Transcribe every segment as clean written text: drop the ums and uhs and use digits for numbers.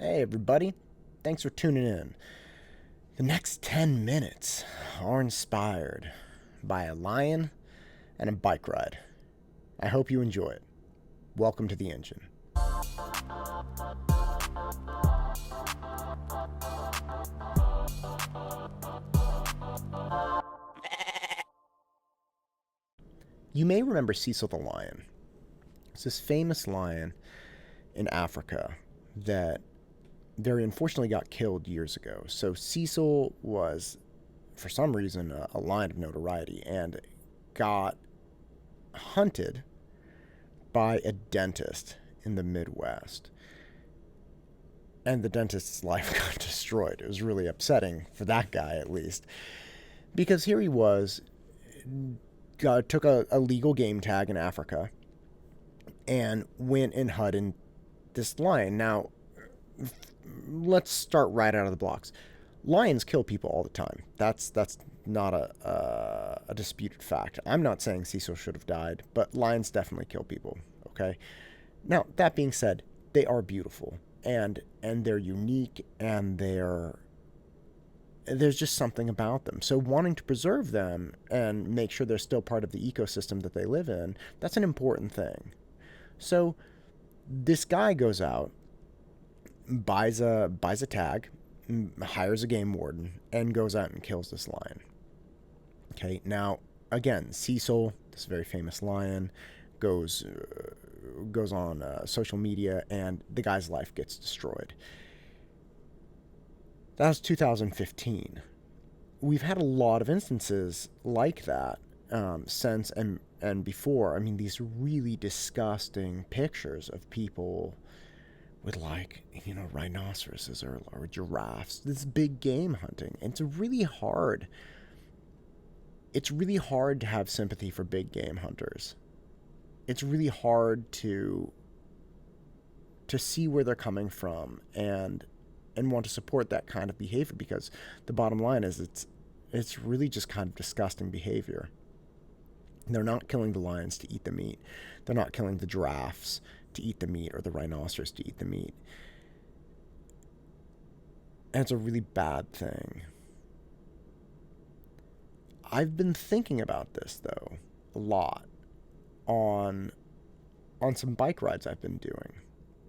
Hey, everybody. Thanks for tuning in. The next 10 minutes are inspired by a lion and a bike ride. I hope you enjoy it. Welcome to the engine. You may remember Cecil the Lion. It's this famous lion in Africa that very unfortunately got killed years ago. So Cecil was, for some reason, a lion of notoriety and got hunted by a dentist in the Midwest. And the dentist's life got destroyed. It was really upsetting for that guy, at least. Because here he was, took a legal game tag in Africa and went and hunted this lion. Now, let's start right out of the blocks. Lions kill people all the time. That's not a disputed fact. I'm not saying Cecil should have died, but lions definitely kill people. Okay. Now that being said, they are beautiful and they're unique and there's just something about them. So wanting to preserve them and make sure they're still part of the ecosystem that they live in, that's an important thing. So this guy goes out, buys a tag, hires a game warden, and goes out and kills this lion. Okay, now again, Cecil, this very famous lion, goes on social media, and the guy's life gets destroyed. That was 2015. We've had a lot of instances like that since and before. I mean, these really disgusting pictures of people with, like, rhinoceroses or giraffes. This big game hunting. And it's really hard to have sympathy for big game hunters. It's really hard to see where they're coming from and want to support that kind of behavior, because the bottom line is it's really just kind of disgusting behavior. They're not killing the lions to eat the meat. They're not killing the giraffes to eat the meat or the rhinoceros to eat the meat. And it's a really bad thing. I've been thinking about this, though, a lot on some bike rides I've been doing.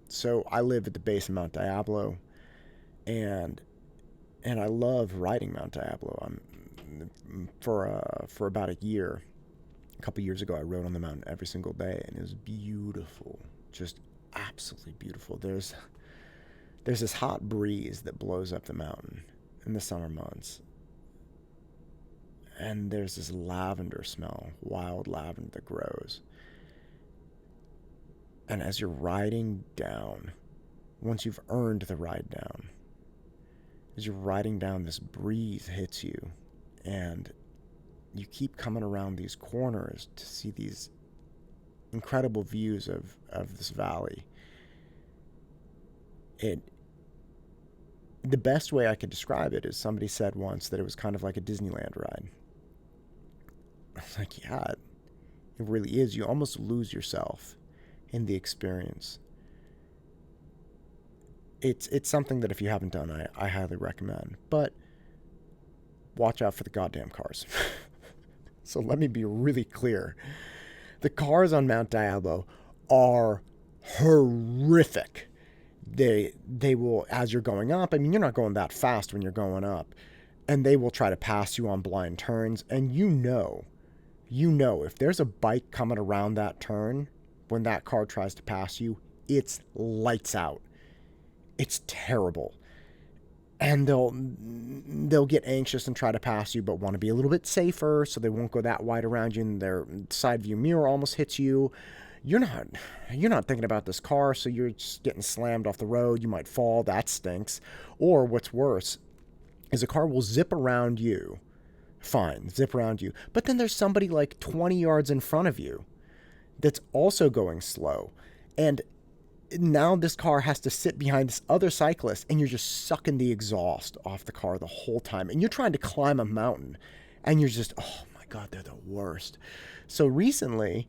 So I live at the base of Mount Diablo, and I love riding Mount Diablo. For about a year, a couple years ago, I rode on the mountain every single day, and it was beautiful, just absolutely beautiful. There's this hot breeze that blows up the mountain in the summer months, and there's this lavender smell, wild lavender that grows. And as you're riding down, once you've earned the ride down, as you're riding down, this breeze hits you, and you keep coming around these corners to see these incredible views of this valley. The best way I could describe it is, somebody said once that it was kind of like a Disneyland ride. I was like, yeah, it really is. You almost lose yourself in the experience. It's something that if you haven't done, I highly recommend. But watch out for the goddamn cars. So let me be really clear. The cars on Mount Diablo are horrific. They will, as you're going up, I mean, you're not going that fast when you're going up, and they will try to pass you on blind turns, and you know if there's a bike coming around that turn, when that car tries to pass you, it's lights out. It's terrible. And they'll get anxious and try to pass you, but want to be a little bit safer, so they won't go that wide around you, and their side view mirror almost hits you. You're not thinking about this car, so you're just getting slammed off the road. You might fall. That stinks. Or what's worse is a car will zip around you. Fine, zip around you. But then there's somebody like 20 yards in front of you that's also going slow. And now this car has to sit behind this other cyclist, and you're just sucking the exhaust off the car the whole time. And you're trying to climb a mountain, and you're just, oh my God, they're the worst. So recently,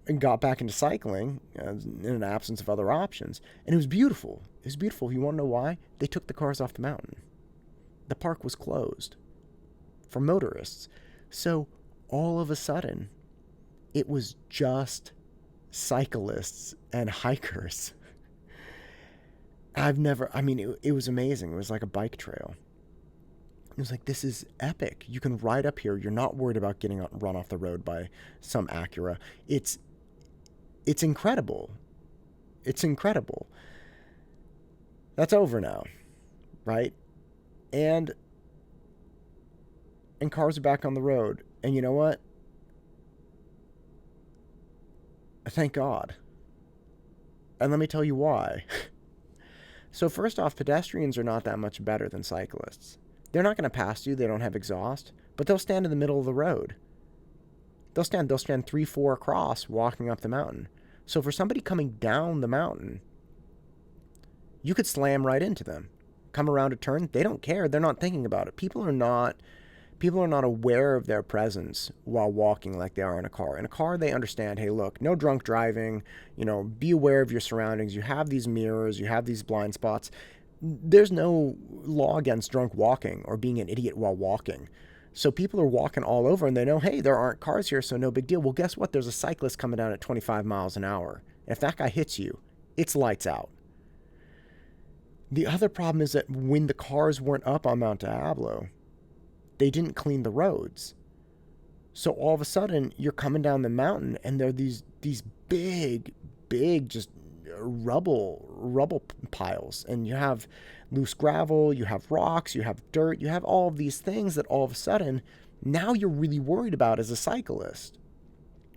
and got back into cycling in an absence of other options. And it was beautiful. It was beautiful. You want to know why? They took the cars off the mountain. The park was closed for motorists. So all of a sudden, it was just cyclists and hikers. It was amazing. It was like a bike trail. It was like, this is epic. You can ride up here. You're not worried about getting run off the road by some Acura. It's incredible. It's incredible. That's over now, right? And cars are back on the road. And you know what? Thank God. And let me tell you why. So first off, pedestrians are not that much better than cyclists. They're not going to pass you. They don't have exhaust, but they'll stand in the middle of the road. They'll stand 3-4 across walking up the mountain. So for somebody coming down the mountain, you could slam right into them. Come around a turn, they don't care. They're not thinking about it. People are not aware of their presence while walking like they are in a car. In a car, they understand, hey, look, no drunk driving, be aware of your surroundings. You have these mirrors, you have these blind spots. There's no law against drunk walking or being an idiot while walking. So people are walking all over and they know, hey, there aren't cars here, so no big deal. Well, guess what? There's a cyclist coming down at 25 miles an hour. If that guy hits you, it's lights out. The other problem is that when the cars weren't up on Mount Diablo, they didn't clean the roads. So all of a sudden, you're coming down the mountain and there are these big, just rubble piles. And you have loose gravel, you have rocks, you have dirt, you have all of these things that all of a sudden, now you're really worried about as a cyclist.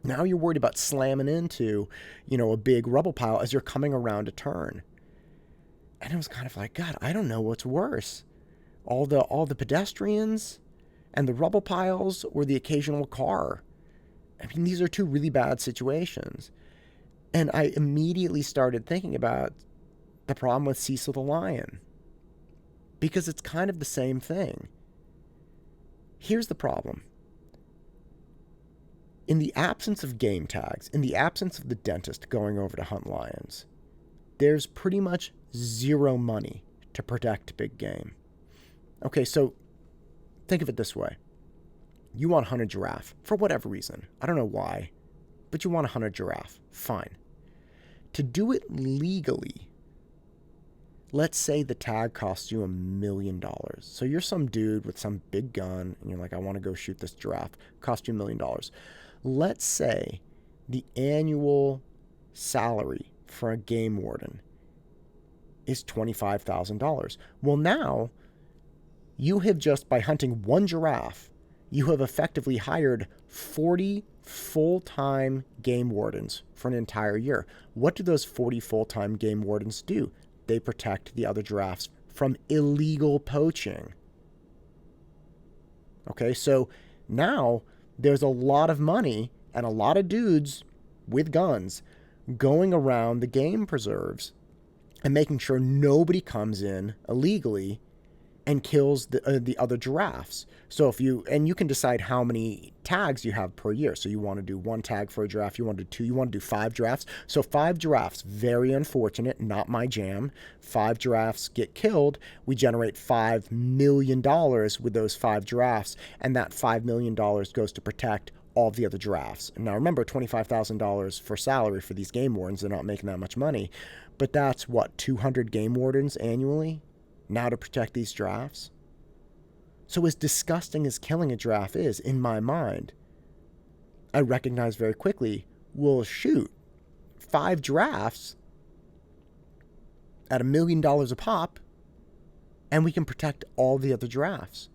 Now you're worried about slamming into, a big rubble pile as you're coming around a turn. And it was kind of like, God, I don't know what's worse. All the pedestrians and the rubble piles or the occasional car. I mean, these are two really bad situations. And I immediately started thinking about the problem with Cecil the Lion. Because it's kind of the same thing. Here's the problem. In the absence of game tags, in the absence of the dentist going over to hunt lions, there's pretty much zero money to protect big game. Okay, so think of it this way. You want to hunt a giraffe for whatever reason. I don't know why, but you want to hunt a giraffe. Fine. To do it legally, let's say the tag costs you $1 million. So you're some dude with some big gun, and you're like, I want to go shoot this giraffe. Cost you $1 million. Let's say the annual salary for a game warden is $25,000. Well, now you have just, by hunting one giraffe, you have effectively hired 40 full-time game wardens for an entire year. What do those 40 full-time game wardens do? They protect the other giraffes from illegal poaching. Okay, so now there's a lot of money and a lot of dudes with guns going around the game preserves and making sure nobody comes in illegally and kills the other giraffes. So you can decide how many tags you have per year. So you want to do 1 tag for a giraffe, you want to do 2, you want to do 5 giraffes. So 5 giraffes, very unfortunate, not my jam. 5 giraffes get killed. We generate $5 million with those 5 giraffes, and that $5 million goes to protect all the other giraffes. And now remember, $25,000 for salary for these game wardens. They're not making that much money. But that's, 200 game wardens annually now to protect these giraffes? So as disgusting as killing a giraffe is, in my mind, I recognize very quickly, we'll shoot 5 giraffes at $1 million a pop, and we can protect all the other giraffes.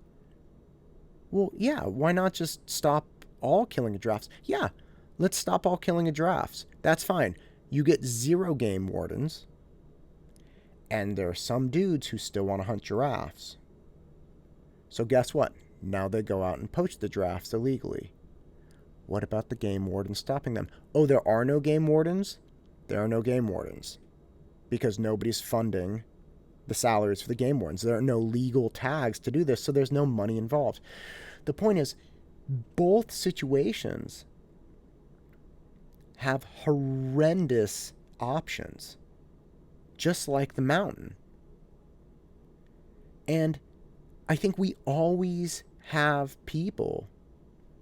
Well, yeah, why not just stop all killing of giraffes? Yeah, let's stop all killing of giraffes. That's fine. You get 0 game wardens, and there are some dudes who still want to hunt giraffes. So guess what? Now they go out and poach the giraffes illegally. What about the game wardens stopping them? Oh, there are no game wardens? There are no game wardens. Because nobody's funding the salaries for the game wardens. There are no legal tags to do this, so there's no money involved. The point is, both situations have horrendous options, just like the mountain. And I think we always have people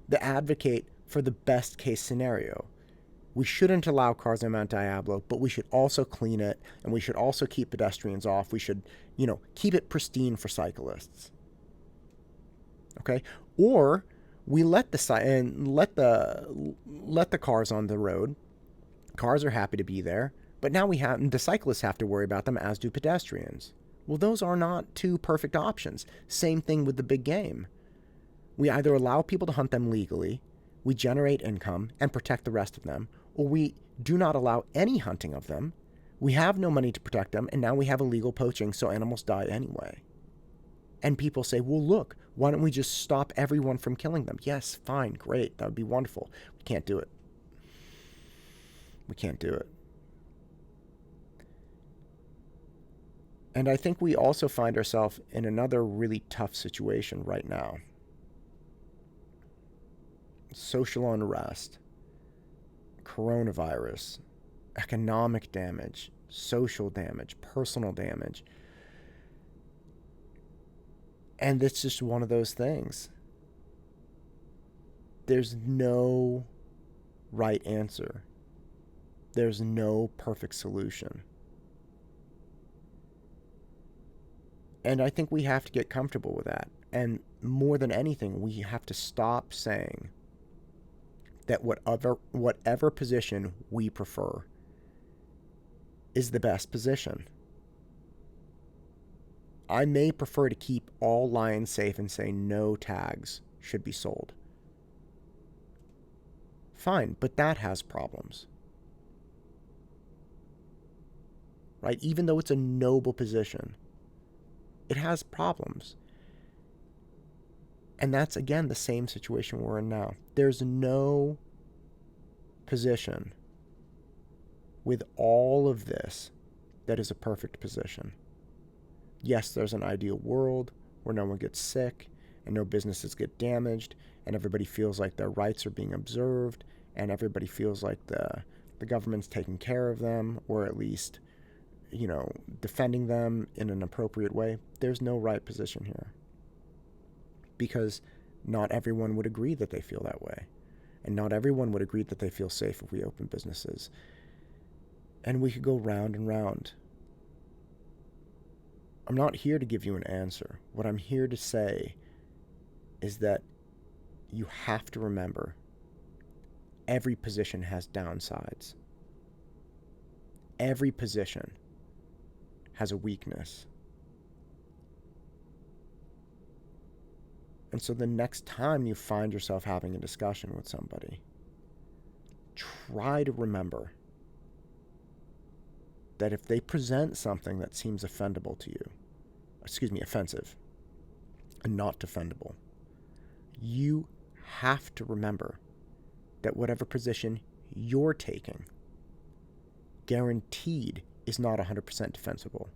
that advocate for the best case scenario. We shouldn't allow cars on Mount Diablo, but we should also clean it, and we should also keep pedestrians off. We should, keep it pristine for cyclists. Okay? Or we let the cars on the road. Cars are happy to be there, but now the cyclists have to worry about them, as do pedestrians. Well, those are not two perfect options. Same thing with the big game. We either allow people to hunt them legally, we generate income and protect the rest of them, or we do not allow any hunting of them. We have no money to protect them, and now we have illegal poaching, so animals die anyway. And people say, well, look, why don't we just stop everyone from killing them? Yes, fine, great, that would be wonderful. We can't do it. We can't do it. And I think we also find ourselves in another really tough situation right now. Social unrest, coronavirus, economic damage, social damage, personal damage. And it's just one of those things. There's no right answer. There's no perfect solution. And I think we have to get comfortable with that. And more than anything, we have to stop saying that whatever position we prefer is the best position. I may prefer to keep all lions safe and say no tags should be sold. Fine, but that has problems. Right? Even though it's a noble position, it has problems. And that's, again, the same situation we're in now. There's no position with all of this that is a perfect position. Yes, there's an ideal world where no one gets sick and no businesses get damaged and everybody feels like their rights are being observed and everybody feels like the government's taking care of them, or at least, defending them in an appropriate way. There's no right position here, because not everyone would agree that they feel that way. And not everyone would agree that they feel safe if we open businesses. And we could go round and round. I'm not here to give you an answer. What I'm here to say is that you have to remember every position has downsides. Every position has a weakness. And so the next time you find yourself having a discussion with somebody, try to remember that if they present something that seems offensive and not defendable, you have to remember that whatever position you're taking guaranteed is not 100% defensible.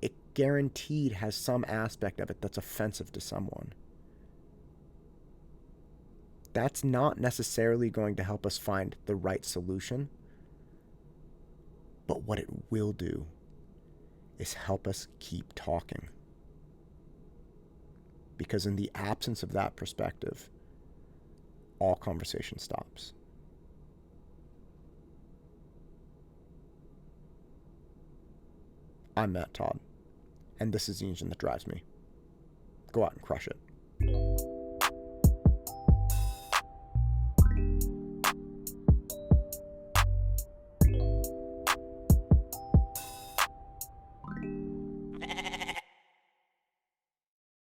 It guaranteed has some aspect of it that's offensive to someone. That's not necessarily going to help us find the right solution, but what it will do is help us keep talking. Because in the absence of that perspective, all conversation stops. I'm Todd, and this is the engine that drives me. Go out and crush it.